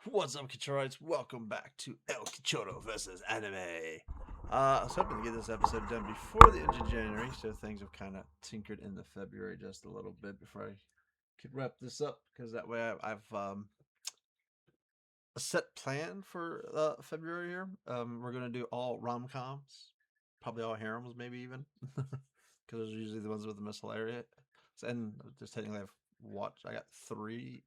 What's up, Cachorrites? Welcome back to El Cachorro versus Anime. I was hoping to get this episode done before the end of January, so things have kind of tinkered into February just a little bit before I could wrap this up, because that way I've a set plan for February here. We're going to do all rom-coms, probably all harems, maybe even, because those are usually the ones with the most hilarious. And just technically I got three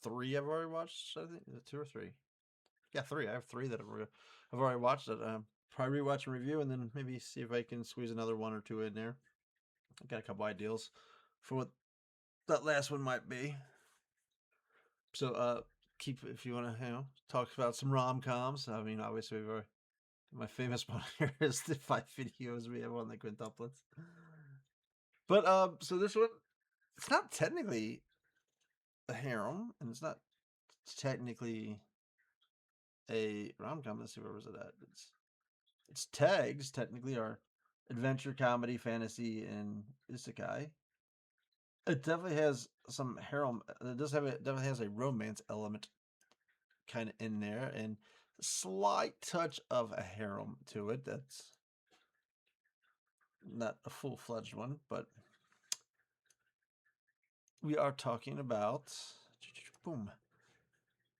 I've already watched. I think two or three. Yeah, three. I have three that I've already watched. That probably rewatch and review, and then maybe see if I can squeeze another one or two in there. I got a couple ideas for what that last one might be. So, keep if you want to, talk about some rom coms. I mean, obviously, my famous one here is the 5 videos we have on the quintuplets. But so this one, it's not technically a harem, and it's not technically a rom com. Let's see, where was it at? Its tags technically are adventure, comedy, fantasy, and isekai. It definitely has some harem. It definitely has a romance element kind of in there, and a slight touch of a harem to it. That's not a full fledged one, but we are talking about boom.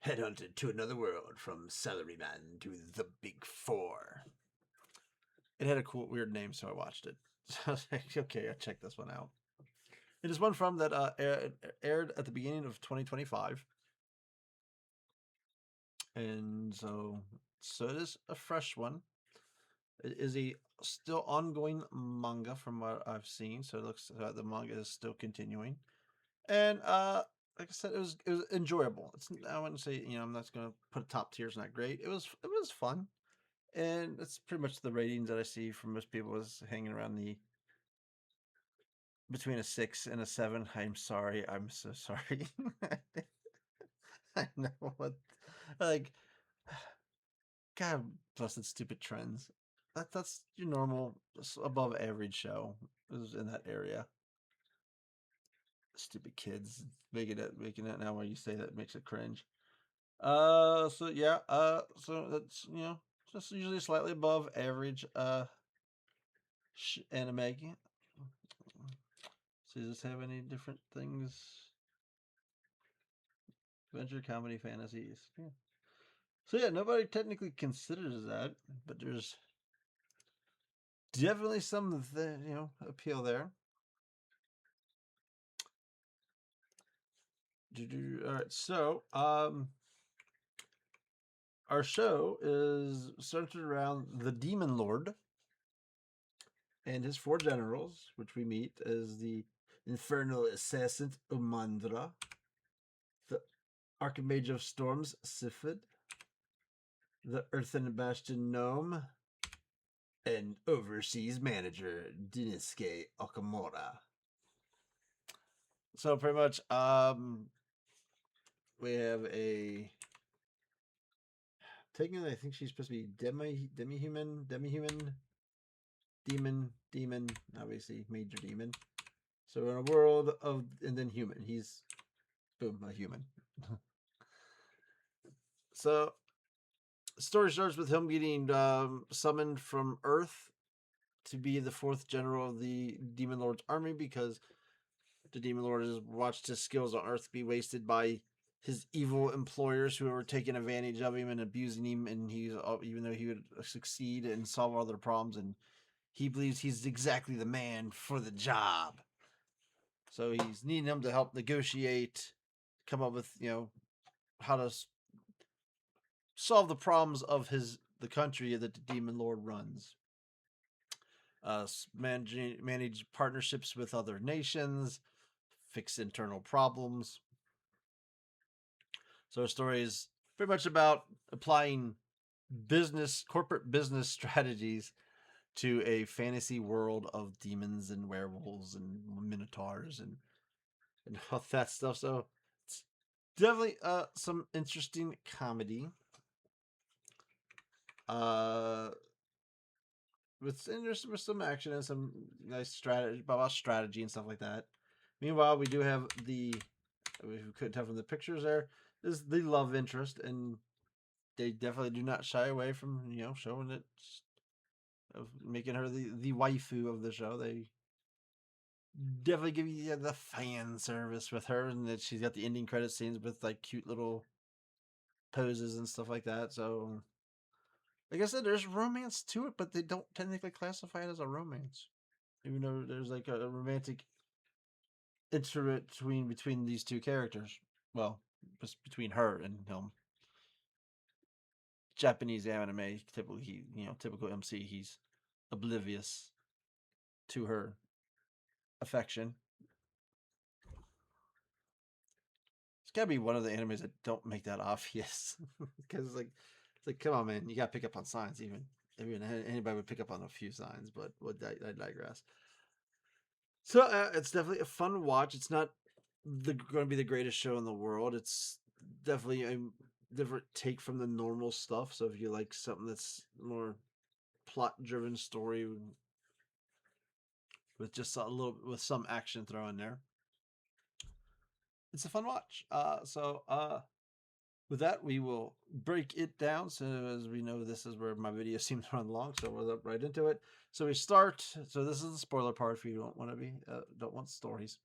Headhunted to another world, from Salaryman to the Big Four. It had a cool, weird name, so I watched it. So I was like, okay, I'll check this one out. It is one from that aired at the beginning of 2025, and so it is a fresh one. It is a still ongoing manga from what I've seen, so it looks like the manga is still continuing. And like I said, it was enjoyable. I wouldn't say, I'm not going to put top tier. It's not great. It was fun, and it's pretty much the ratings that I see from most people is hanging around the between a 6 and a 7. I'm sorry. I'm so sorry. I know what, like, God bless its stupid trends. That's your normal above average show is in that area. Stupid kids making it now. When you say that, it makes it cringe. So yeah. So that's just usually slightly above average anime. So does this have any different things? Adventure, comedy, fantasies. Yeah. So yeah, nobody technically considers that, but there's definitely some of the appeal there. All right, so our show is centered around the Demon Lord and his four generals, which we meet as the Infernal Assassin Umandra, the Archmage of Storms Sifid, the Earthen Bastion Gnome, and Overseas Manager Diniske Okamura. So pretty much, we have a technically, I think she's supposed to be demi-human, demon, obviously major demon. So in a world of, and then human, he's boom, a human. So story starts with him getting summoned from Earth to be the fourth general of the Demon Lord's army, because the Demon Lord has watched his skills on Earth be wasted by his evil employers who are taking advantage of him and abusing him, and he's, even though he would succeed and solve all their problems, and he believes he's exactly the man for the job. So he's needing him to help negotiate, come up with how to solve the problems of the country that the Demon Lord runs. Manage partnerships with other nations, fix internal problems. So our story is pretty much about applying corporate business strategies to a fantasy world of demons and werewolves and minotaurs and all that stuff. So it's definitely some interesting comedy. With some action and some nice strategy and stuff like that. Meanwhile, we do have we couldn't tell from the pictures there, is the love interest, and they definitely do not shy away from showing it, of making her the waifu of the show. They definitely give you the fan service with her, and that she's got the ending credit scenes with like cute little poses and stuff like that. So, like I said, there's romance to it, but they don't technically classify it as a romance, even though there's like a romantic intimate between these two characters. Well, just between her and him. Japanese anime, typically, typical MC, he's oblivious to her affection. It's got to be one of the animes that don't make that obvious, because it's like, come on, man, you got to pick up on signs. Even anybody would pick up on a few signs, but I digress. So it's definitely a fun watch. It's not going to be the greatest show in the world. It's definitely a different take from the normal stuff. So if you like something that's more plot-driven story with just a little with some action thrown in there, it's a fun watch. With that, we will break it down. So as we know, this is where my video seems to run long, so we'll get right into it. So we start. So this is the spoiler part if you don't want stories.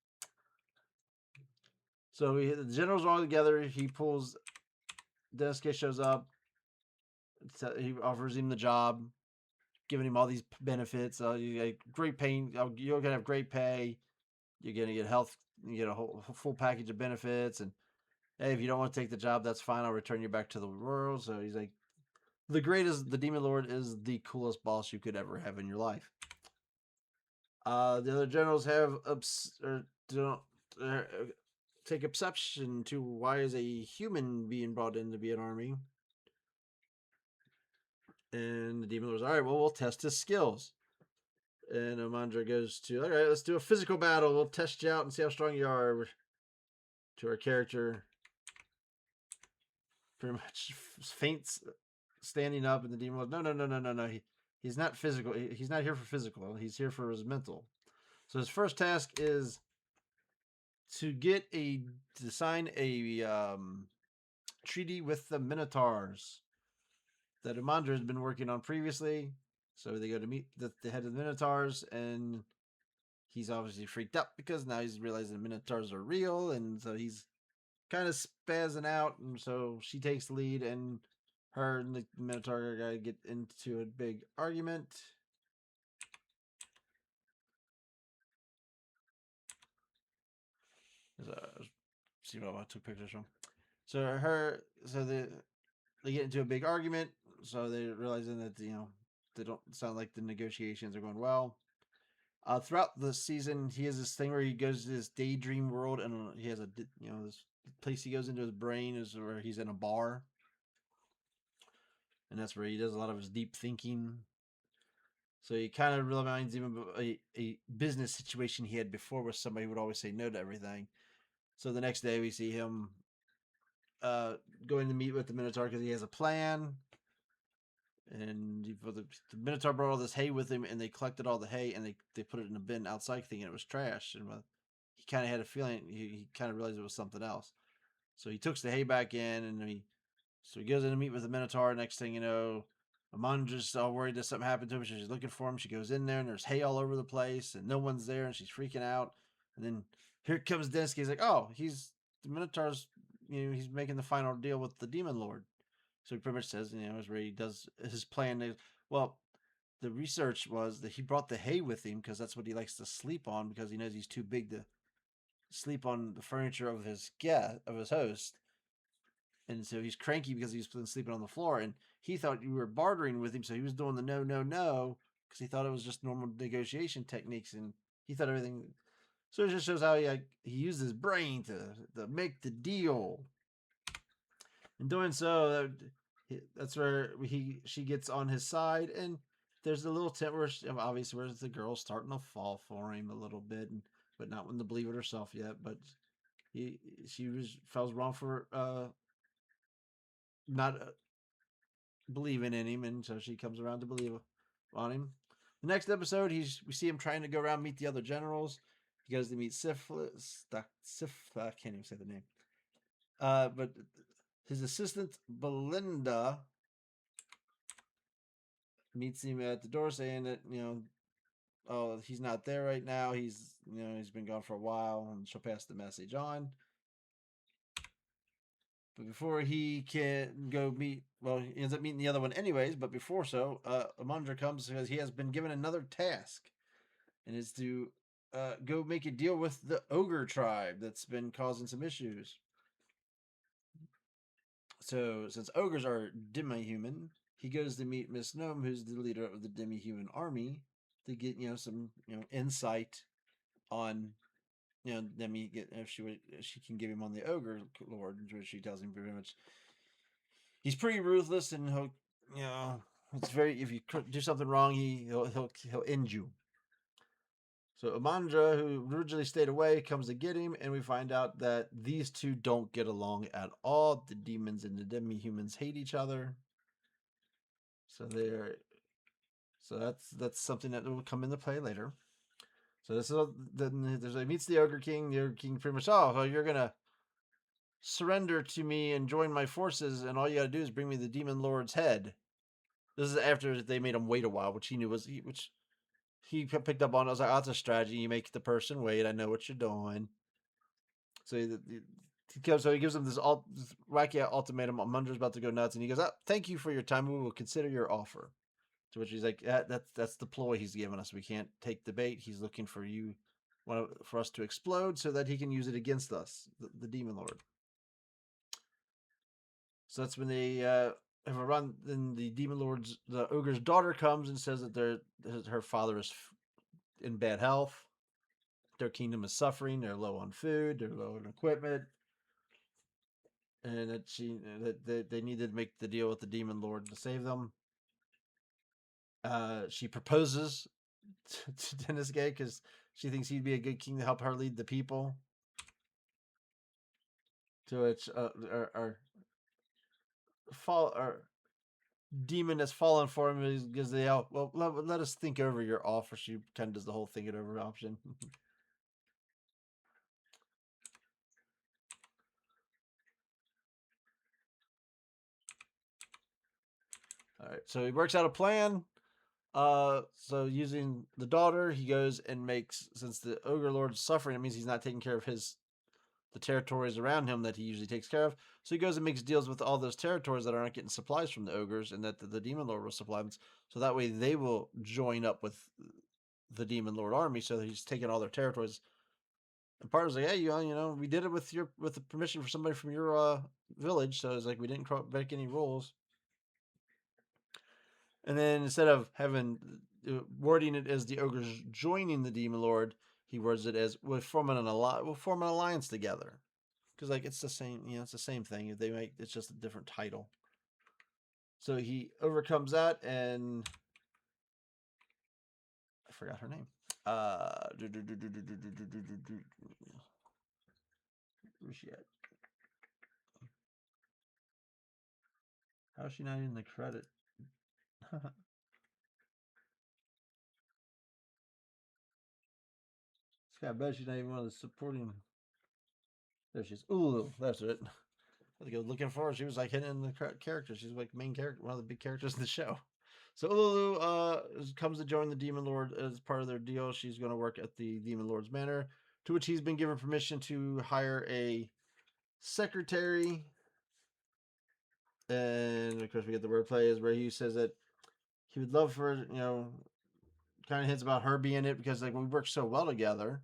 So the generals are all together. He pulls. Desuke shows up. He offers him the job, giving him all these benefits. You get great pay. You're gonna have great pay. You're gonna get health. You get a whole full package of benefits. And hey, if you don't want to take the job, that's fine. I'll return you back to the world. So he's like, the Demon Lord is the coolest boss you could ever have in your life. The other generals have don't take exception to why is a human being brought in to be an army. And the Demon Lord's all right. Well, we'll test his skills. And Amandra goes to, all right, let's do a physical battle. We'll test you out and see how strong you are. To our character, pretty much faints standing up, and the demon goes, no. He's not physical. He's not here for physical. He's here for his mental. So his first task is to sign a treaty with the Minotaurs that Amandra has been working on previously. So they go to meet the head of the Minotaurs, and he's obviously freaked out because now he's realizing the Minotaurs are real, and so he's kind of spazzing out. And so she takes the lead, and her and the Minotaur guy get into a big argument. See what I took pictures from. So they get into a big argument. So they're realizing that they don't sound like the negotiations are going well. Throughout the season, he has this thing where he goes to this daydream world, and he has this place he goes into his brain is where he's in a bar, and that's where he does a lot of his deep thinking. So he kind of reminds him of a business situation he had before, where somebody would always say no to everything. So the next day, we see him going to meet with the Minotaur because he has a plan. And the Minotaur brought all this hay with him, and they collected all the hay, and they put it in a bin outside, thinking it was trash. And he kind of had a feeling, he kind of realized it was something else. So he took the hay back in, and he goes in to meet with the Minotaur. Next thing you know, Amandra's all worried that something happened to him. So she's looking for him. She goes in there, and there's hay all over the place, and no one's there, and she's freaking out. And then here comes Densky. He's like, oh, he's the Minotaur's. He's making the final deal with the Demon Lord. So he pretty much says, is where he does his plan. Well, the research was that he brought the hay with him because that's what he likes to sleep on, because he knows he's too big to sleep on the furniture of his host. And so he's cranky because he's been sleeping on the floor. And he thought you were bartering with him, so he was doing the no, because he thought it was just normal negotiation techniques, and he thought everything. So it just shows how he used his brain to make the deal. In doing so, that's where she gets on his side, and there's a little tent where obviously where the girl's starting to fall for him a little bit, but not when to believe it herself yet. But she felt wrong for not believing in him, and so she comes around to believe on him. The next episode, we see him trying to go around meet the other generals. He goes to meet Syphilis. I can't even say the name. But His assistant Belinda meets him at the door, saying that oh, he's not there right now. He's been gone for a while, and she'll pass the message on. But before he can go meet, well, he ends up meeting the other one anyways. But before so, Amandra comes because he has been given another task, and is to go make a deal with the ogre tribe that's been causing some issues. So, since ogres are demi-human, he goes to meet Miss Gnome, who's the leader of the demi-human army, to get some insight on them. He get if she can give him on the ogre lord, which she tells him pretty much he's pretty ruthless, and it's very, if you do something wrong, he'll end you. So Amandra, who originally stayed away, comes to get him, and we find out that these two don't get along at all. The demons and the demi-humans hate each other. So that's something that will come into play later. So this is then he meets the Ogre King. The Ogre King pretty much, oh, you're gonna surrender to me and join my forces, and all you gotta do is bring me the Demon Lord's head. This is after they made him wait a while, which he knew which he picked up on. I was like, oh, that's a strategy. You make the person wait. I know what you're doing. So he gives him this wacky ultimatum. Mundra's about to go nuts, and he goes, oh, thank you for your time. We will consider your offer. To which he's like, that's the ploy he's given us. We can't take the bait. He's looking for for us to explode so that he can use it against us, the Demon Lord. So that's when they have a run. Then the ogre's daughter comes and says that her father is in bad health. Their kingdom is suffering. They're low on food. They're low on equipment, and that they needed to make the deal with the Demon Lord to save them. She proposes to Dennis Gay because she thinks he'd be a good king to help her lead the people. To which our demon has fallen for him because they all, well, let us think over your offer. She kind of does the whole think it over option. All right, so he works out a plan. So using the daughter, he goes and makes, since the ogre lord's suffering, it means he's not taking care of the territories around him that he usually takes care of. So he goes and makes deals with all those territories that aren't getting supplies from the ogres, and that the demon lord will supply them. So that way they will join up with the demon lord army. So he's taking all their territories. And partner's like, hey, we did it with the permission for somebody from your village. So it's like we didn't break any rules. And then instead of having wording it as the ogres joining the demon lord, he words it as we'll form an alliance together. Because like it's the same, it's the same thing. It's just a different title. So he overcomes that, and I forgot her name. Where's she at? How is she not in the credit? I bet she's not even one of the supporting. There she is. Ooh, that's it. I was looking for her. She was like hidden in the character. She's like main character, one of the big characters in the show. So Ululu comes to join the Demon Lord as part of their deal. She's going to work at the Demon Lord's manor, to which he's been given permission to hire a secretary. And of course, we get the wordplay is where he says that he would love for kind of hints about her being it because like we work so well together.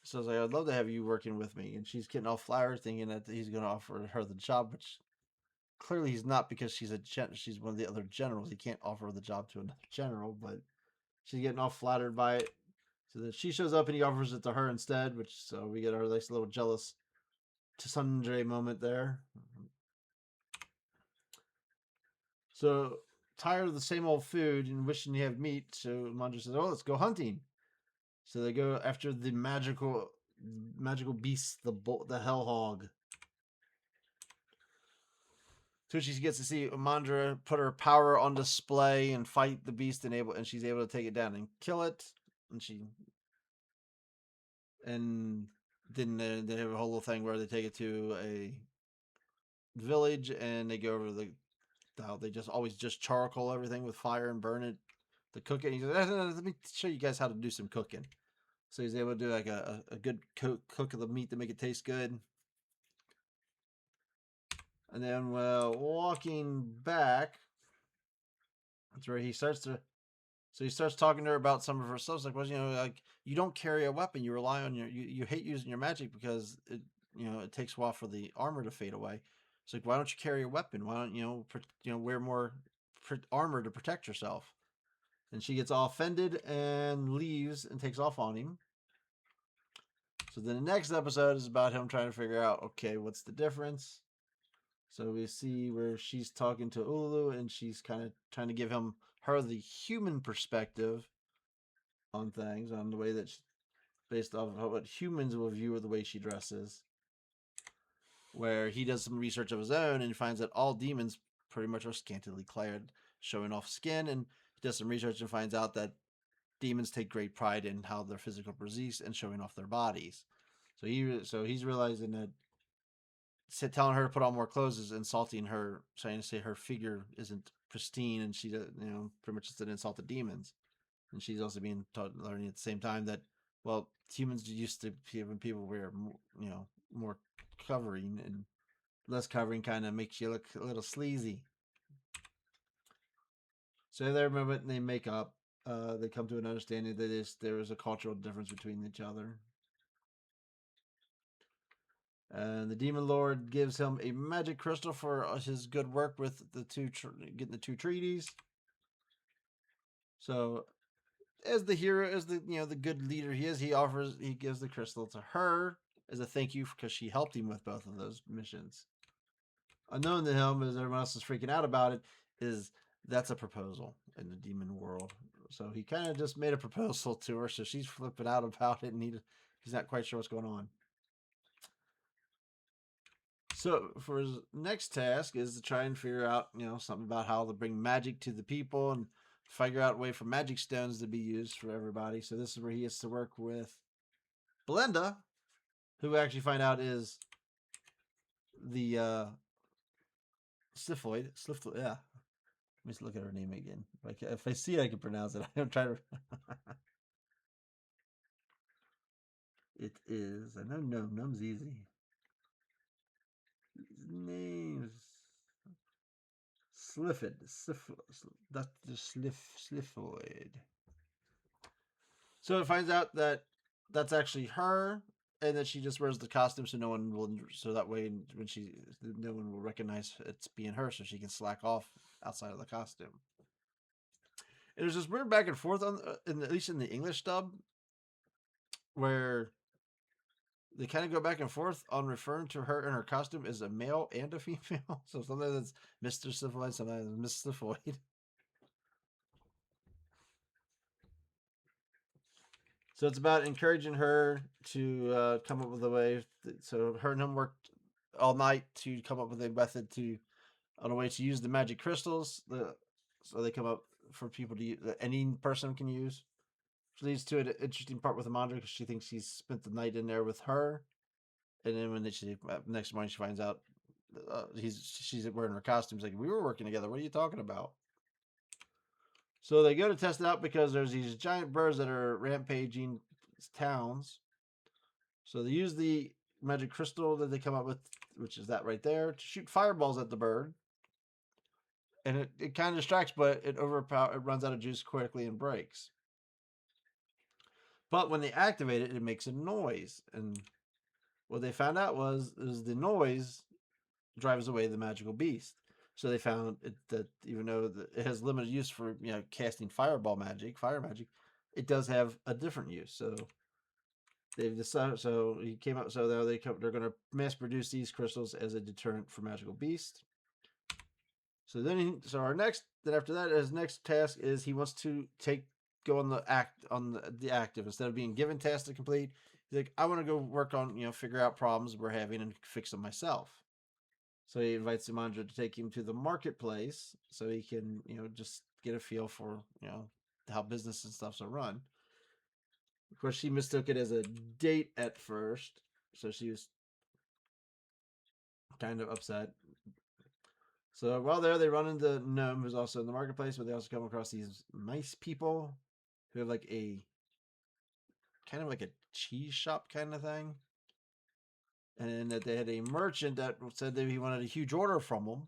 So I was like, I'd love to have you working with me. And she's getting all flattered, thinking that he's going to offer her the job, which clearly he's not because she's one of the other generals. He can't offer the job to another general, but she's getting all flattered by it. So then she shows up and he offers it to her instead, so we get our nice little jealous Tsundere moment there. So tired of the same old food and wishing you have meat, so Mandra says, "Oh, let's go hunting." So they go after the magical beast, the hell hog. So she gets to see Mandra put her power on display and fight the beast, and she's able to take it down and kill it. And then they have a whole little thing where they take it to village, and they go over how they just always just charcoal everything with fire and burn it to cook it. He's like, let me show you guys how to do some cooking. So he's able to do like a good cook of the meat to make it taste good. And then walking back, that's where he starts to. So he starts talking to her about some of her stuff. It's like, well, like you don't carry a weapon. You rely on you hate using your magic because it takes a while for the armor to fade away. It's like, why don't you carry a weapon? Why don't wear more armor to protect yourself? And she gets all offended and leaves and takes off on him. So then the next episode is about him trying to figure out, okay, what's the difference? So we see where she's talking to Ulu and she's kind of trying to give her the human perspective on things, on the way that based off of what humans will view the way she dresses. Where he does some research of his own and finds that all demons pretty much are scantily clad, showing off skin, and he does some research and finds out that demons take great pride in how their physical physiques and showing off their bodies. So he's realizing that telling her to put on more clothes is insulting her, trying to say her figure isn't pristine, and she, pretty much just an insult to demons. And she's also being taught, learning at the same time that, well, humans used to when people wear, more covering, and less covering kind of makes you look a little sleazy. So they remember it and they make up. They come to an understanding that there is a cultural difference between each other. And the demon lord gives him a magic crystal for his good work with getting the two treaties. So, as the hero, as the good leader he is, he gives the crystal to her as a thank you because she helped him with both of those missions. Unknown to him, as everyone else is freaking out about it, is that's a proposal in the demon world. So he kind of just made a proposal to her, so she's flipping out about it, and he's not quite sure what's going on. So for his next task is to try and figure out, something about how to bring magic to the people and figure out a way for magic stones to be used for everybody. So this is where he has to work with Belinda, who we actually find out is the Slifoid. Yeah. Let me just look at her name again. If I see it, I can pronounce it. I'm trying to. It is. I know Num's easy. Names. Sliffid. Dr. Slifoid. So it finds out that that's actually her, and that she just wears the costume so no one will. So that way, no one will recognize it's being her, so she can slack off outside of the costume. And there's this weird back and forth at least in the English dub, where they kind of go back and forth on referring to her in her costume as a male and a female. So sometimes it's Mr. Syphilis, sometimes Miss Syphiloid. So it's about encouraging her to come up with a way. So her and him worked all night to come up with a method on a way to use the magic crystals. So they come up for people to use, that any person can use. Which leads to an interesting part with Amandra because she thinks he's spent the night in there with her. And then when next morning she finds out she's wearing her costume, like, we were working together. What are you talking about? So they go to test it out because there's these giant birds that are rampaging towns. So they use the magic crystal that they come up with, which is that right there, to shoot fireballs at the bird. And it kind of distracts, but it runs out of juice quickly and breaks. But when they activate it, it makes a noise. And what they found out was the noise drives away the magical beast. So they found that even though it has limited use for casting fire magic, it does have a different use. So they've decided. So he came up. So they're going to mass produce these crystals as a deterrent for magical beast. So after that, his next task is he wants to go on the active instead of being given tasks to complete. He's like, I want to go work on figure out problems we're having and fix them myself. So he invites Simandra to take him to the marketplace so he can, just get a feel for, how business and stuff's are run. Of course, she mistook it as a date at first, so she was kind of upset. So while there, they run into Gnome, who's also in the marketplace, but they also come across these nice people who have like a kind of like a cheese shop kind of thing. And that they had a merchant that said that he wanted a huge order from them.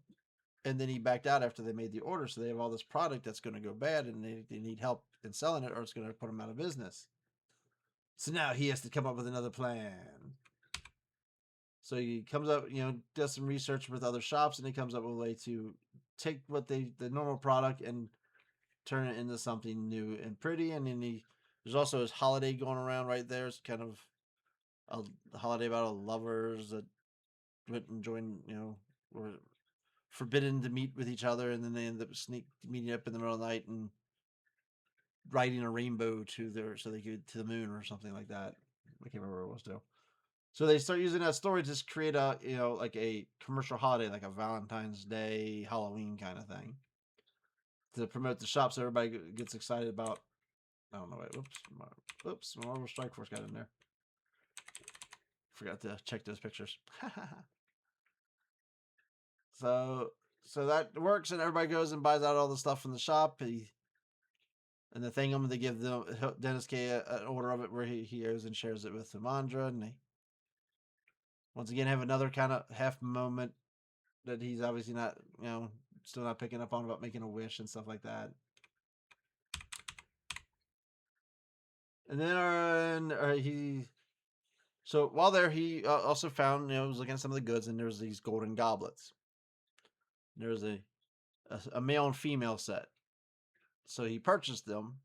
And then he backed out after they made the order. So they have all this product that's going to go bad and they need help in selling it or it's going to put them out of business. So now he has to come up with another plan. So he comes up, does some research with other shops and he comes up with a way to take the normal product and turn it into something new and pretty. And then there's also his holiday going around right there. It's kind of a holiday about lovers that went and joined, were forbidden to meet with each other, and then they end up meeting up in the middle of the night and riding a rainbow so they could to the moon or something like that. I can't remember what it was though. So they start using that story to create a like a commercial holiday, like a Valentine's Day, Halloween kind of thing, to promote the shop so everybody gets excited about. I don't know. Oops! Marvel Strike Force got in there. Forgot to check those pictures. so that works, and everybody goes and buys out all the stuff from the shop. And the thing they give Dennis K an order of it where he goes and shares it with Amandra, and they once again have another kind of half moment that he's obviously not, still not picking up on about making a wish and stuff like that. And then so while there, he also found, was looking at some of the goods, and there's these golden goblets. There's a male and female set. So he purchased them,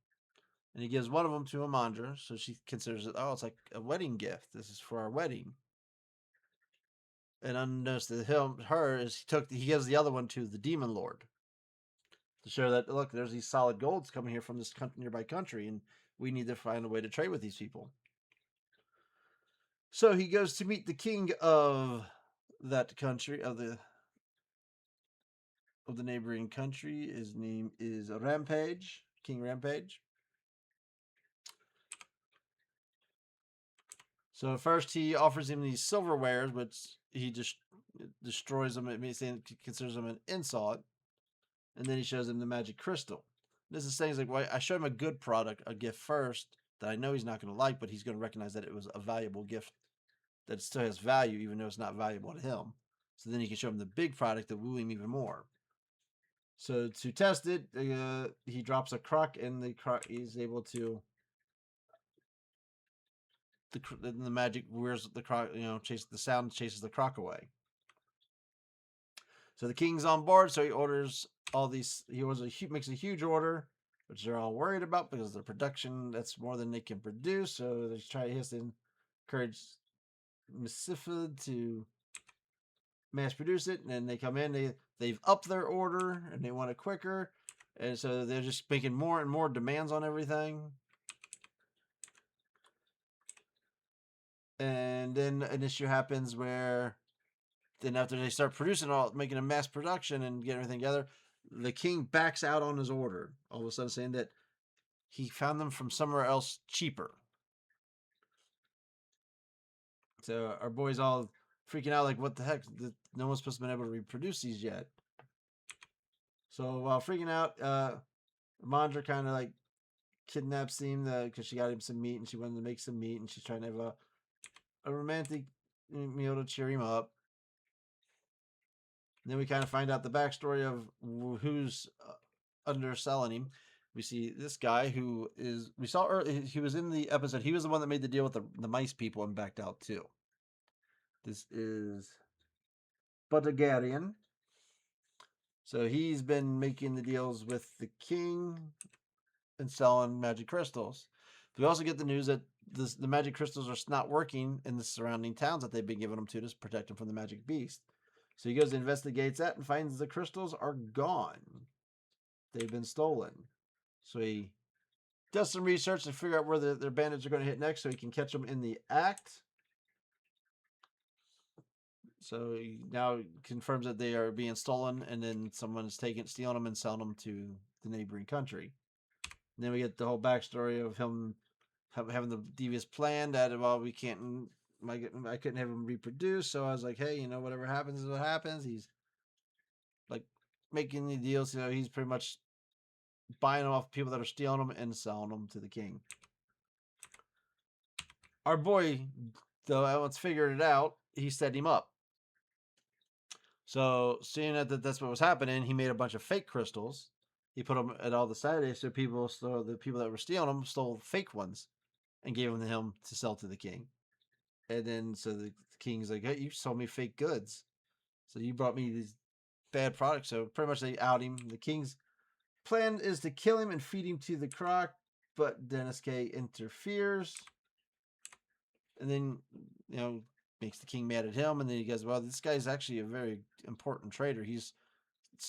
and he gives one of them to Amandra, so she considers it, it's like a wedding gift. This is for our wedding. And unbeknownst to he gives the other one to the Demon Lord to show that, look, there's these solid golds coming here from this nearby country, and we need to find a way to trade with these people. So he goes to meet the king of that country, of the neighboring country. His name is Rampage, King Rampage. So at first he offers him these silverwares, which he just destroys them. It means he considers them an insult. And then he shows him the magic crystal. This is things like, well, I showed him a good product, a gift first that I know he's not going to like, but he's going to recognize that it was a valuable gift that still has value, even though it's not valuable to him. So then he can show him the big product that woo him even more. So to test it, he drops a croc, and the croc is able to. The magic wears the croc, the sound chases the croc away. So the king's on board, so he orders all these. Makes a huge order, which they're all worried about because the production, that's more than they can produce. So he has to encourage Masifa to mass produce it, and then they come in. They've upped their order and they want it quicker, and so they're just making more and more demands on everything. And then an issue happens where then after they start making a mass production and getting everything together, the king backs out on his order, all of a sudden saying that he found them from somewhere else cheaper. So our boy's all freaking out, like, what the heck? No one's supposed to be able to reproduce these yet. So while freaking out, Mandra kind of like kidnaps him because she got him some meat and she wanted to make some meat and she's trying to have a romantic meal to cheer him up. And then we kind of find out the backstory of who's underselling him. We see this guy who is, we saw earlier, he was in the episode. He was the one that made the deal with the mice people and backed out too. This is Butagarian. So he's been making the deals with the king and selling magic crystals. We also get the news that the magic crystals are not working in the surrounding towns that they've been giving them to protect them from the magic beast. So he goes and investigates that and finds the crystals are gone. They've been stolen. So he does some research to figure out where their bandits are going to hit next so he can catch them in the act. So he now confirms that they are being stolen, and then someone is stealing them and selling them to the neighboring country. And then we get the whole backstory of him having the devious plan that, well, we can't, I couldn't have him reproduce, so I was like, hey, whatever happens is what happens. He's like making the deals. He's pretty much buying off people that are stealing them and selling them to the king. Our boy, though, once figured it out, he set him up. So, seeing that's what was happening, he made a bunch of fake crystals. He put them at all the Saturdays, so the people that were stealing them stole fake ones and gave them to him to sell to the king. And then so the king's like, "Hey, you sold me fake goods, so you brought me these bad products." So pretty much they out him. The king's plan is to kill him and feed him to the Grok, but Dennis K interferes, and then makes the king mad at him. And then he goes, "Well, this guy's actually a very important trader. He's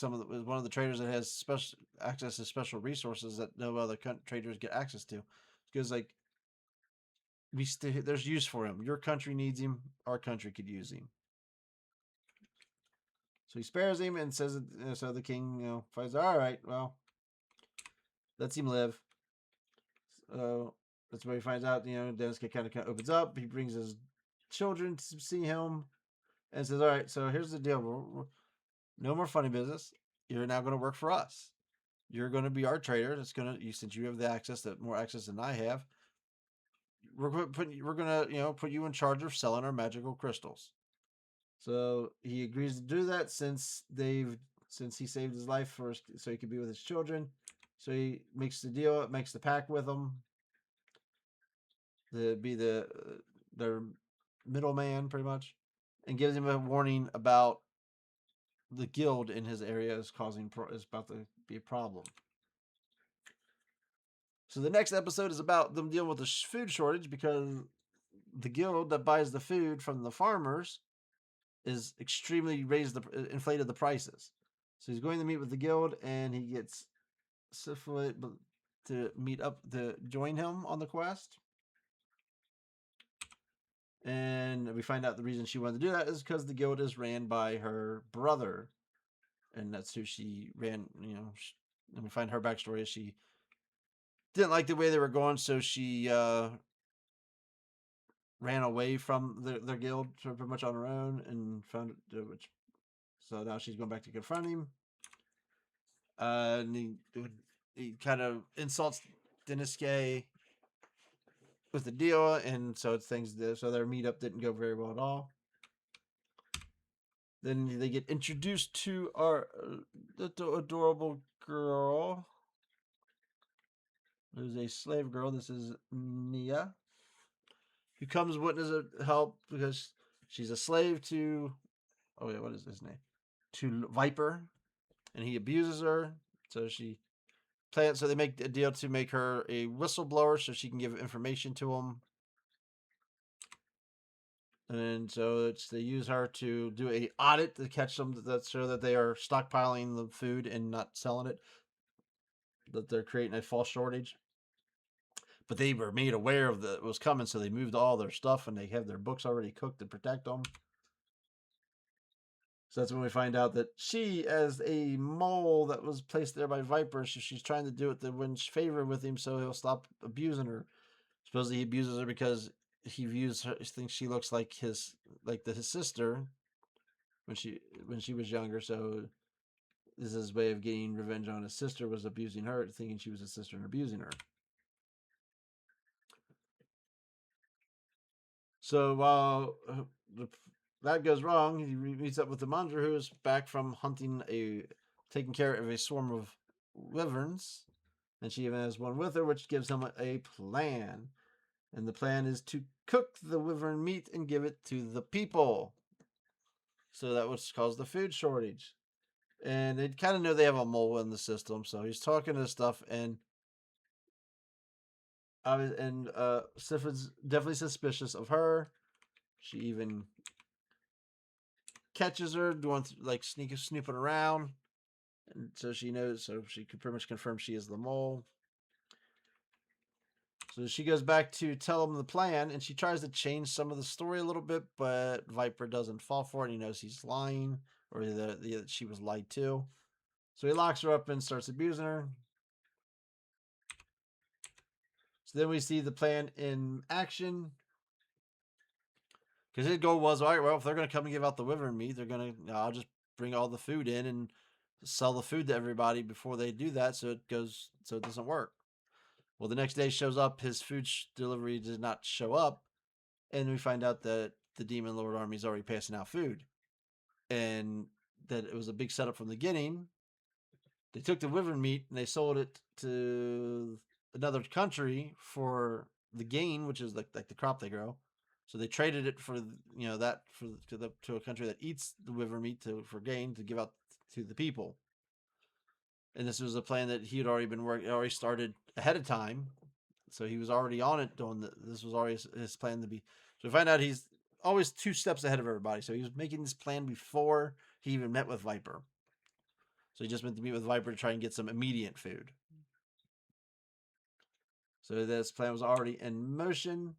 one of the traders that has special access to special resources that no other traders get access to." Because like there's use for him. Your country needs him. Our country could use him. So he spares him and says, so the king, finds, all right, well, lets him live. So that's where he finds out, Dennis kind of opens up. He brings his children to see him and says, all right, so here's the deal. No more funny business. You're now going to work for us. You're going to be our trader. Since you have the access, more access than I have. We're going to put you in charge of selling our magical crystals. So he agrees to do that since he saved his life so he could be with his children. So he makes the deal, makes the pact with them to be their middleman, pretty much, and gives him a warning about the guild in his area is about to be a problem. So the next episode is about them dealing with the food shortage because the guild that buys the food from the farmers is extremely inflated the prices. So he's going to meet with the guild, and he gets Syphilis to meet up to join him on the quest. And we find out the reason she wanted to do that is because the guild is ran by her brother, and that's who she ran. And we find her backstory is she didn't like the way they were going, so she ran away from their guild pretty much on her own and found so now she's going back to confront him. And he kind of insults Deniske with the deal, and so so their meetup didn't go very well at all. Then they get introduced to our adorable girl, who's a slave girl. This is Nia, who comes witness help because she's a slave to. Oh wait, what is his name? To Viper, and he abuses her. So so they make a deal to make her a whistleblower so she can give information to him. And so they use her to do a audit to catch them that show that they are stockpiling the food and not selling it, that they're creating a false shortage. But they were made aware of it was coming, so they moved all their stuff and they have their books already cooked to protect them. So that's when we find out that she, as a mole that was placed there by Viper, so she's trying to do it to win favor with him so he'll stop abusing her. Supposedly he abuses her because he thinks she looks like his sister when she was younger. So this is his way of getting revenge on his sister, was abusing her, thinking she was his sister and abusing her. So while that goes wrong, he meets up with the manager, who is back from taking care of a swarm of wyverns, and she even has one with her, which gives him a plan. And the plan is to cook the wyvern meat and give it to the people. So that would cause the food shortage. And they kind of know they have a mole in the system, so he's talking to stuff, and Sif's definitely suspicious of her. She even catches her doing snooping around, and so she knows. So she could pretty much confirm she is the mole. So she goes back to tell him the plan, and she tries to change some of the story a little bit, but Viper doesn't fall for it. He knows he's lying, or that she was lied to. So he locks her up and starts abusing her. So then we see the plan in action. Because his goal was, all right, well, if they're going to come and give out the wyvern meat, I'll just bring all the food in and sell the food to everybody before they do that, so it doesn't work. Well, the next day shows up, his food delivery did not show up, and we find out that the Demon Lord army is already passing out food, and that it was a big setup from the beginning. They took the wyvern meat and they sold it to another country for the gain, which is like the crop they grow. So they traded it for that for to a country that eats the wyvern meat for gain to give out to the people. And this was a plan that he had already been working, already started ahead of time. So he was already on it. This was already his plan to be. So we find out he's always 2 steps ahead of everybody. So he was making this plan before he even met with Viper. So he just went to meet with Viper to try and get some immediate food. So this plan was already in motion.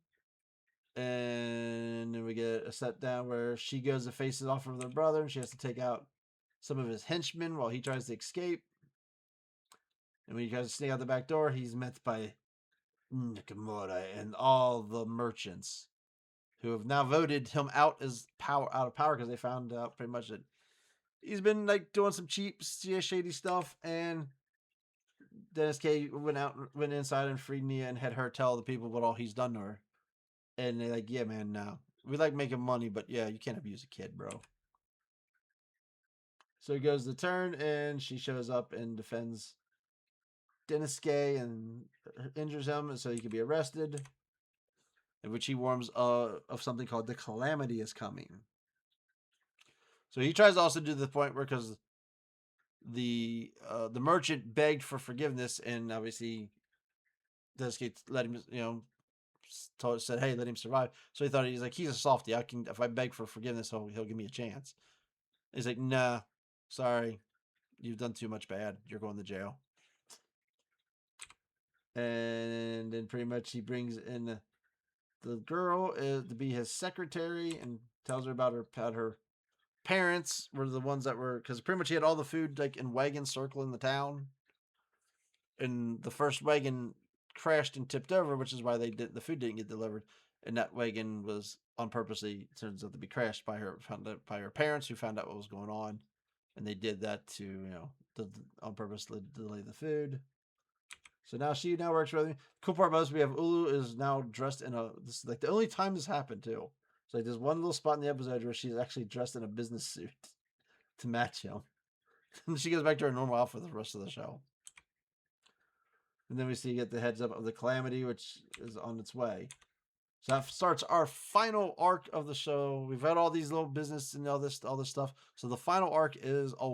And then we get a set down where she goes to face it off with her brother, and she has to take out some of his henchmen while he tries to escape. And when he tries to sneak out the back door, he's met by Nakamura and all the merchants who have now voted him out of power because they found out pretty much that he's been like doing some cheap, shady stuff. And Dennis K went inside and freed Nia and had her tell the people what all he's done to her. And they're like, "Yeah, man, no, we like making money, but yeah, you can't abuse a kid, bro." So he goes to turn, and she shows up and defends Dennis Gay and injures him, so he can be arrested. In which he warns of something called the Calamity is coming. So he tries to also do the point where because the merchant begged for forgiveness, and obviously Dennis Gay let him, said, "Hey, let him survive." So he thought he's a softy. If I beg for forgiveness, he'll give me a chance. He's like, "Nah, sorry, you've done too much bad. You're going to jail." And then pretty much he brings in the girl to be his secretary and tells her about her parents were the ones that were because pretty much he had all the food like in wagons circling the town, and the first wagon crashed and tipped over, which is why the food didn't get delivered, and that wagon was on purposely turns out to be crashed by her parents who found out what was going on, and they did that to on purpose to delay the food. So now she works with me. Cool part about this, we have Ulu is now dressed in this is like the only time this happened too. So like there's one little spot in the episode where she's actually dressed in a business suit to match him. And she goes back to her normal outfit for the rest of the show. And then we see get the heads up of the Calamity, which is on its way. So that starts our final arc of the show. We've had all these little business and all this stuff. So the final arc is a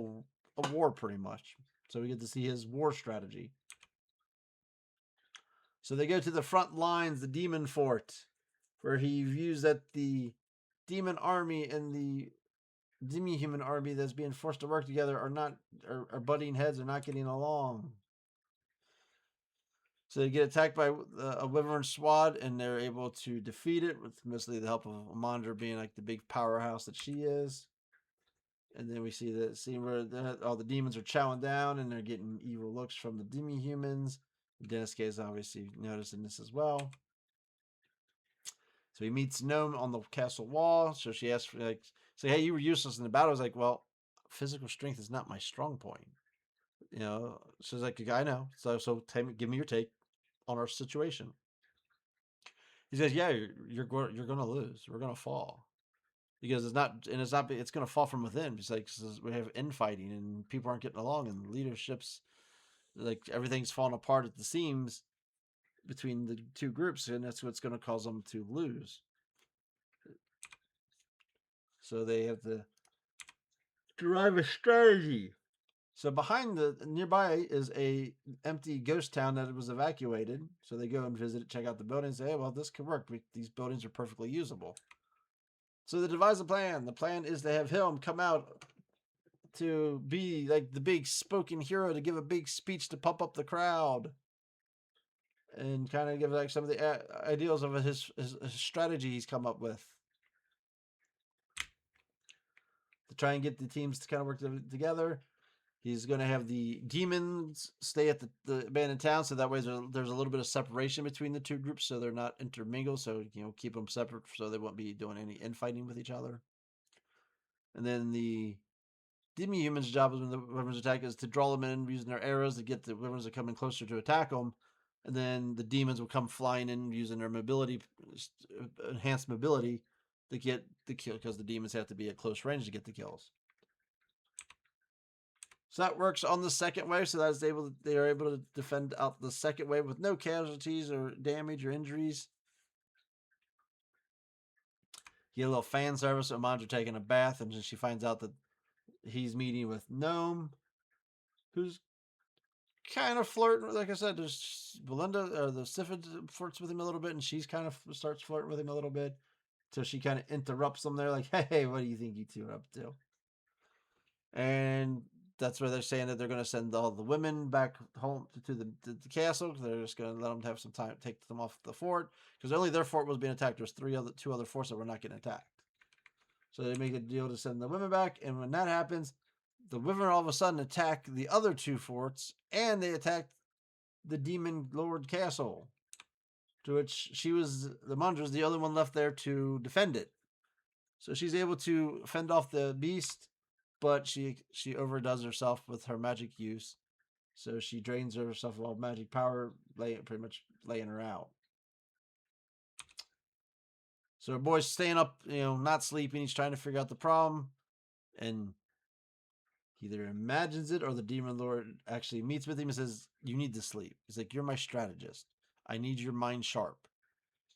war pretty much. So we get to see his war strategy. So they go to the front lines, the demon fort, where he views that the demon army and the demi-human army that's being forced to work together are butting heads, are not getting along. So they get attacked by a wyvern squad, and they're able to defeat it with mostly the help of Amandra being like the big powerhouse that she is. And then we see the scene where all the demons are chowing down, and they're getting evil looks from the demi-humans. Dennis K is obviously noticing this as well. So he meets Gnome on the castle wall. So she asks, say, "Hey, you were useless in the battle." I was like, "Well, physical strength is not my strong point." She's like, "I know. So give me your take on our situation." He says, "Yeah, you're going to lose. We're going to fall because it's going to fall from within. It's like we have infighting and people aren't getting along and leaderships, like everything's falling apart at the seams between the two groups, and that's what's going to cause them to lose." So they have to derive a strategy. So behind the nearby is a empty ghost town that was evacuated. So they go and visit it, check out the buildings, say, "Hey, well, this could work. These buildings are perfectly usable." So they devise a plan. The plan is to have him come out to be like the big spoken hero to give a big speech to pump up the crowd and kind of give like some of the ideals of his strategy he's come up with to try and get the teams to kind of work together. He's going to have the demons stay at the abandoned town, so that way there's a little bit of separation between the two groups, so they're not intermingled. So keep them separate, so they won't be doing any infighting with each other. And then the demi-human's job when the wyverns attack is to draw them in using their arrows to get the wyverns to come in closer to attack them, and then the demons will come flying in using their mobility, enhanced mobility, to get the kill because the demons have to be at close range to get the kills. So that works on the second wave. So they are able to defend out the second wave with no casualties or damage or injuries. You get a little fan service of Mandra taking a bath, and then she finds out that he's meeting with Gnome, who's kind of flirting. Like I said, there's Belinda or the Siphid flirts with him a little bit, and she's kind of starts flirting with him a little bit. So she kind of interrupts them there, like, "Hey, what do you think you two are up to?" And that's where they're saying that they're going to send all the women back home to the castle. They're just going to let them have some time, take them off the fort, because only their fort was being attacked. There's two other forts that were not getting attacked. So they make a deal to send the women back, and when that happens, the women all of a sudden attack the other two forts, and they attack the demon lord castle, to which the Mandra's the only one left there to defend it. So she's able to fend off the beast, but she overdoes herself with her magic use. So she drains herself of all magic power, pretty much laying her out. So her boy's staying up, not sleeping. He's trying to figure out the problem, and he either imagines it or the demon lord actually meets with him and says, "You need to sleep." He's like, "You're my strategist. I need your mind sharp."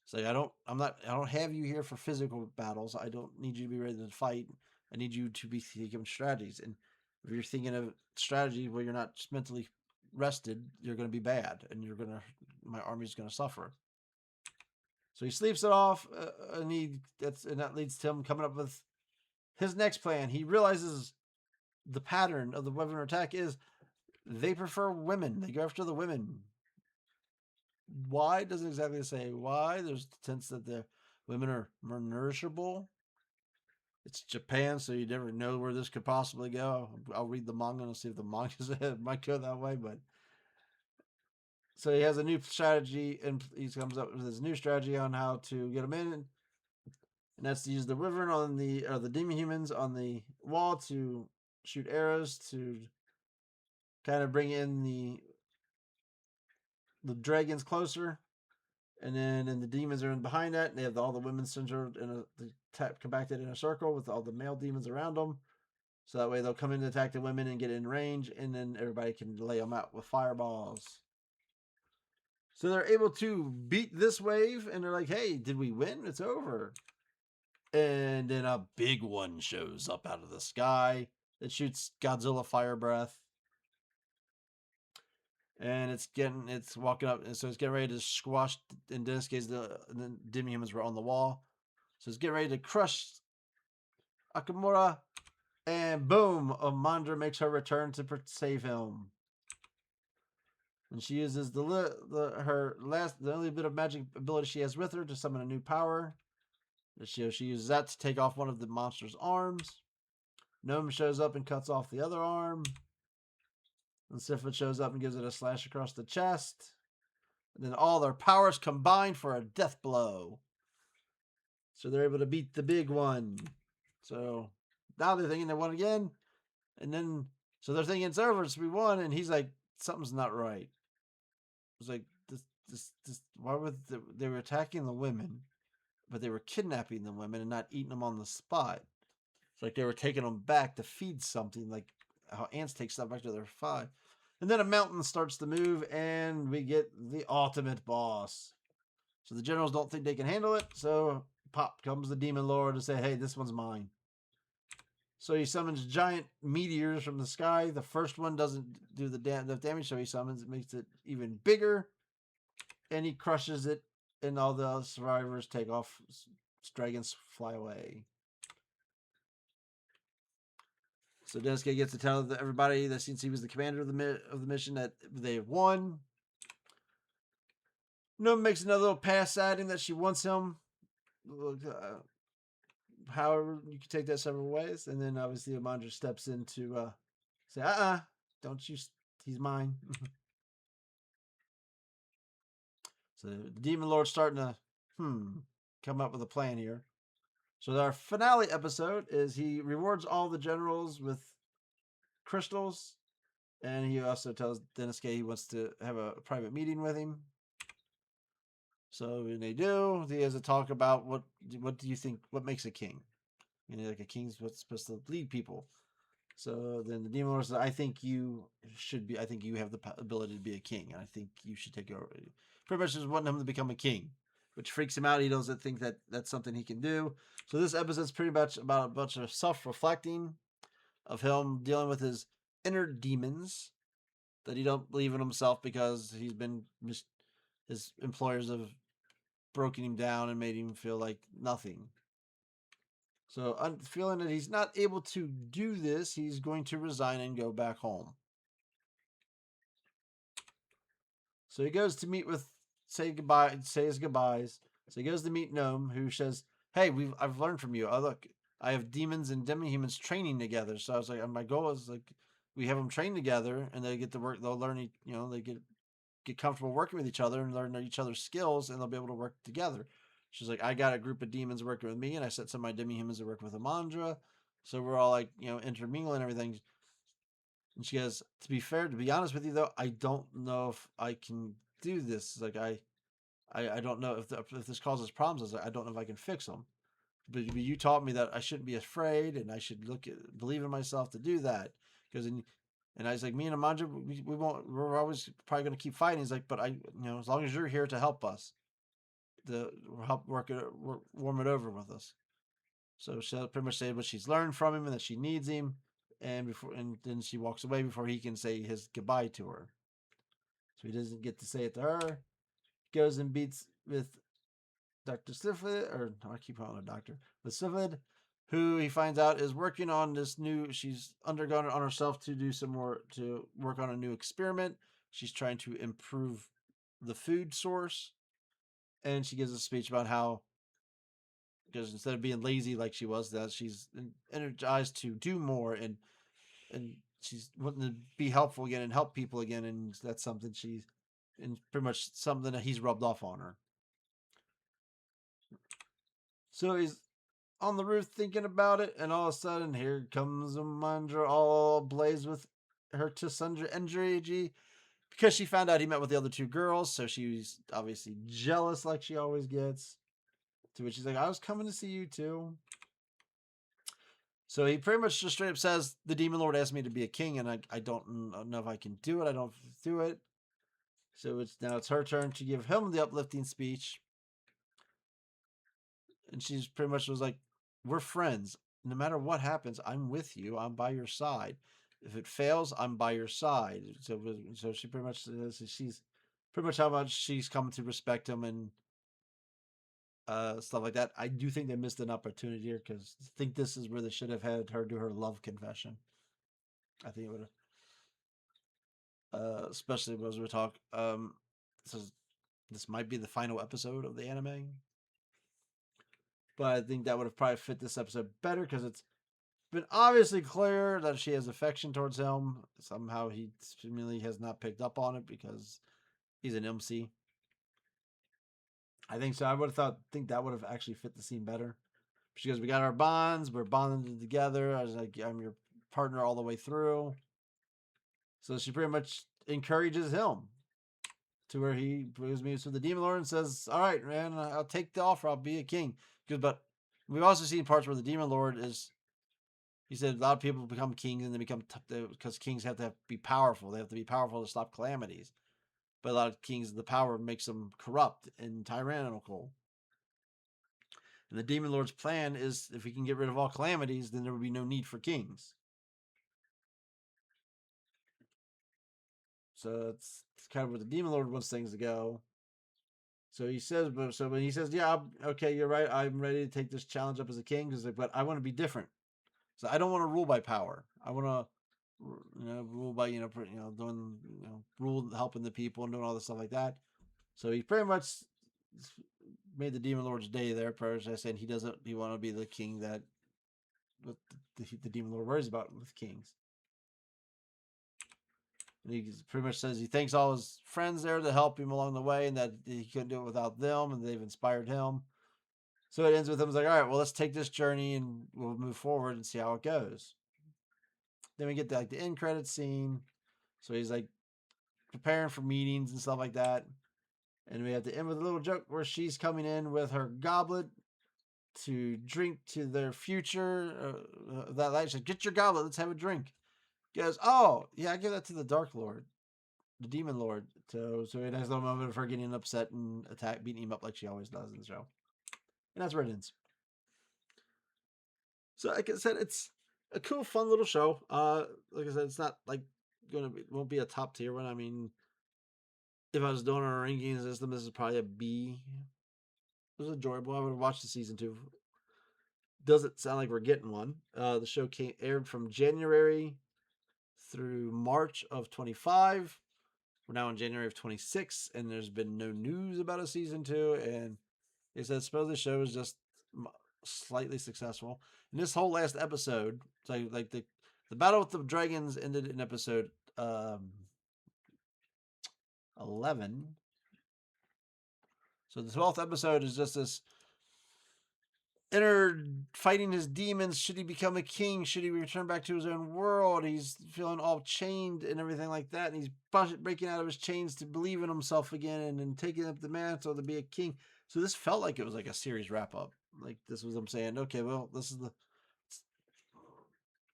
It's like, I don't have you here for physical battles. I don't need you to be ready to fight. I need you to be thinking strategies. And if you're thinking of strategy where you're not mentally rested, you're going to be bad, and my army's going to suffer. So he sleeps it off, and that leads to him coming up with his next plan. He realizes the pattern of the weapon attack is they prefer women. They go after the women. Why doesn't exactly say why. There's the sense that the women are more nourishable. It's Japan, so you never know where this could possibly go. I'll read the manga and see if the manga might go that way. But so he has a new strategy, and he comes up with his new strategy on how to get them in, and that's to use the wyvern on the demon humans on the wall to shoot arrows to kind of bring in the dragons closer. And then the demons are in behind that, and they have all the women centered compacted in a circle with all the male demons around them. So that way they'll come in to attack the women and get in range, and then everybody can lay them out with fireballs. So they're able to beat this wave, and they're like, "Hey, did we win? It's over." And then a big one shows up out of the sky that shoots Godzilla fire breath. And it's walking up, and so it's getting ready to squash. In this case, the demi humans were on the wall, so it's getting ready to crush Akamura, and boom, Amandra makes her return to save him. And she uses the only bit of magic ability she has with her to summon a new power. She uses that to take off one of the monster's arms. Gnome shows up and cuts off the other arm. And Sifid shows up and gives it a slash across the chest. And then all their powers combine for a death blow. So they're able to beat the big one. So now they're thinking they won again. And then, so they're thinking it's over, so we won. And he's like, something's not right. It's like, why were they were attacking the women, but they were kidnapping the women and not eating them on the spot. It's like they were taking them back to feed something, like how ants take stuff back to their hive. And then a mountain starts to move, and we get the ultimate boss. So the generals don't think they can handle it, so pop comes the demon lord to say, "Hey, this one's mine." So he summons giant meteors from the sky. The first one doesn't do the damage, so he makes it even bigger, and he crushes it, and all the survivors take off. Dragons fly away. So Densuke gets to tell everybody that since he was the commander of the mission that they have won. Gnome makes another little pass at him that she wants him. However, you can take that several ways. And then obviously Amandra steps in to say, don't you, he's mine. So the Demon Lord's starting to come up with a plan here. So our finale episode is he rewards all the generals with crystals. And he also tells Denosuke he wants to have a private meeting with him. So when they do, he has a talk about what do you think, what makes a king? Like a king's what's supposed to lead people. So then the demon lord says, I think you have the ability to be a king, and I think you should take over. Pretty much just wanting him to become a king, which freaks him out. He doesn't think that that's something he can do. So this episode's pretty much about a bunch of self-reflecting of him dealing with his inner demons that he don't believe in himself because he's been his employers have broken him down and made him feel like nothing. So I'm feeling that he's not able to do this, he's going to resign and go back home. So he goes to meet with say his goodbyes. So he goes to meet Gnome, who says, "Hey, I've learned from you. Oh, look, I have demons and demi-humans training together." So I was like, my goal is like we have them train together, and they get to work. They'll learn, they get comfortable working with each other and learn each other's skills, and they'll be able to work together. She's like, I got a group of demons working with me, and I set some of my demi-humans to work with Amandra. So we're all like, intermingling and everything. And she goes, to be honest with you though, I don't know if I can do this. Like I don't know if this causes problems. I don't know if I can fix them. But you taught me that I shouldn't be afraid and I should believe in myself to do that. Because and I was like, me and Amandra, we won't. We're always probably going to keep fighting. He's like, but as long as you're here to help us, to help warm it over with us. So she'll pretty much say what she's learned from him and that she needs him, and then she walks away before he can say his goodbye to her. So he doesn't get to say it to her. Goes and beats with Dr. Syphilid, or no, I keep calling her Doctor, with Syphilid, who he finds out is working on this new. She's undergone it on herself to do some more to work on a new experiment. She's trying to improve the food source, and she gives a speech about how because instead of being lazy like she was, that she's energized to do more and she's wanting to be helpful again and help people again, and that's something she's and pretty much something that he's rubbed off on her. So he's on the roof thinking about it, and all of a sudden, here comes Amandra all ablaze with her Tessundra energy because she found out he met with the other two girls, so she's obviously jealous like she always gets. To which she's like, I was coming to see you too. So he pretty much just straight up says, the Demon Lord asked me to be a king, and I don't know if I can do it. I don't do it. So it's her turn to give him the uplifting speech. And she's pretty much was like, we're friends. No matter what happens, I'm with you. I'm by your side. If it fails, I'm by your side. So she pretty much says she's pretty much how much she's come to respect him and stuff like that. I do think they missed an opportunity here because I think this is where they should have had her do her love confession. I think it would have, especially as we talk. This might be the final episode of the anime, but I think that would have probably fit this episode better because it's been obviously clear that she has affection towards him. Somehow he seemingly has not picked up on it because he's an MC. I think so. I would have think that would have actually fit the scene better. She goes, we got our bonds. We're bonded together. I was like, I'm your partner all the way through. So she pretty much encourages him to where he brings me to the Demon Lord and says, all right, man, I'll take the offer. I'll be a king. But we've also seen parts where the Demon Lord is, he said a lot of people become kings and they become, because kings have to be powerful. They have to be powerful to stop calamities. But a lot of kings, the power makes them corrupt and tyrannical. And the Demon Lord's plan is if he can get rid of all calamities, then there would be no need for kings. So it's kind of where the Demon Lord wants things to go. So he says, when he says, yeah, okay, you're right. I'm ready to take this challenge up as a king. He's like, but I want to be different. So I don't want to rule by power. I want to, rule by, doing, rule, helping the people and doing all this stuff like that. So he pretty much made the Demon Lord's day there. Saying he want to be the king that the Demon Lord worries about with kings. And he pretty much says he thanks all his friends there to help him along the way and that he couldn't do it without them and they've inspired him. So it ends with him like, all right, well, let's take this journey and we'll move forward and see how it goes. Then we get the end credits scene. So he's like preparing for meetings and stuff like that. And we have to end with a little joke where she's coming in with her goblet to drink to their future. That light said, "Get your goblet. Let's have a drink." He goes, "Oh yeah, I give that to the Dark Lord, the Demon Lord." So it has a moment of her getting upset and beating him up like she always does in the show, and that's where it ends. So like I said, it's a cool, fun little show. Like I said, it's not like won't be a top tier one. I mean, if I was doing a ranking system, this is probably a B. It was enjoyable. I would have watched the season 2. Doesn't sound like we're getting one. The show aired from January through March of 25. We're now in January of 26, and there's been no news about a season 2. And they said suppose the show is just slightly successful. And this whole last episode, so like the battle with the dragons ended in episode 11. So the 12th episode is just this inner fighting his demons. Should he become a king? Should he return back to his own world? He's feeling all chained and everything like that. And he's breaking out of his chains to believe in himself again and then taking up the mantle to be a king. So this felt like it was like a series wrap up. Like this was them saying, okay, well, this is the.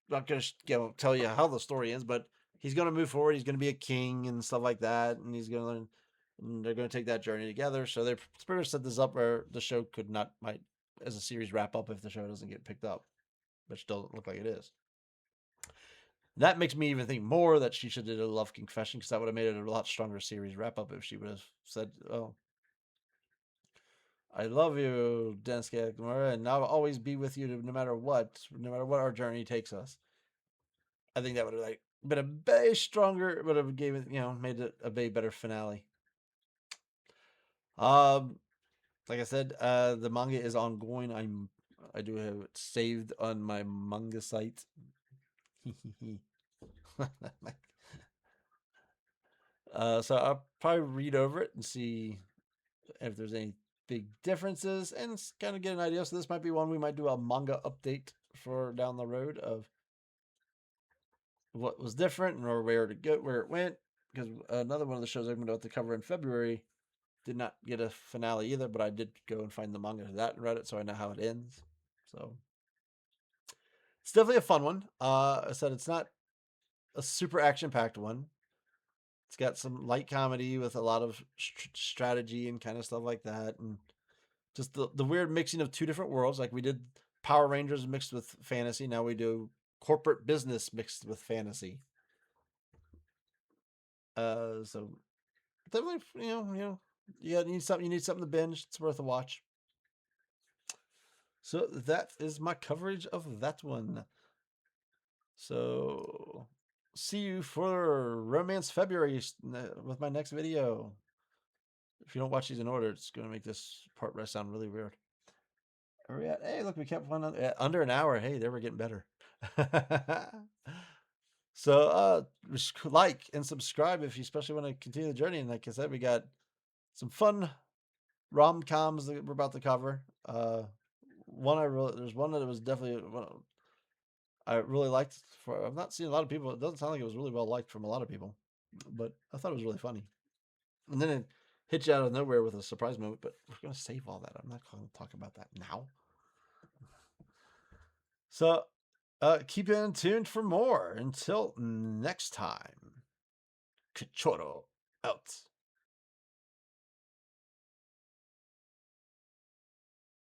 Not going to tell you how the story ends, but he's going to move forward. He's going to be a king and stuff like that. And he's going to learn. And they're going to take that journey together. So they pretty much set this up where the show might as a series wrap up if the show doesn't get picked up, which doesn't look like it is. That makes me even think more that she should have did a love confession, because that would have made it a lot stronger series wrap up if she would have said, "Oh, I love you, Densuke Akamura, and I'll always be with you no matter what our journey takes us." I think that would have been a way stronger. Would have gave it, made it a way better finale. Like I said, the manga is ongoing. I do have it saved on my manga site. So I'll probably read over it and see if there's any big differences and kind of get an idea. So this might be one we might do a manga update for down the road of what was different or where it went. Because another one of the shows I'm going to cover in February did not get a finale either, but I did go and find the manga to that and read it, so I know how it ends. So it's definitely a fun one. I said it's not a super action-packed one. It's got some light comedy with a lot of strategy and kind of stuff like that, and just the weird mixing of two different worlds. Like we did Power Rangers mixed with fantasy. Now we do corporate business mixed with fantasy. So definitely, you need something. You need something to binge. It's worth a watch. So that is my coverage of that one. So see you for Romance February with my next video. If you don't watch these in order, it's going to make this part sound really weird. Where are we at? Hey, look, we kept one under an hour. Hey, there we're getting better. So like and subscribe if you especially want to continue the journey. And like I said, we got some fun rom-coms that we're about to cover. There's one that was definitely one I really liked. I've not seen a lot of people. It doesn't sound like it was really well liked from a lot of people, but I thought it was really funny. And then it hits you out of nowhere with a surprise moment. But we're gonna save all that. I'm not going to talk about that now. So keep in tuned for more. Until next time, Cachorro out.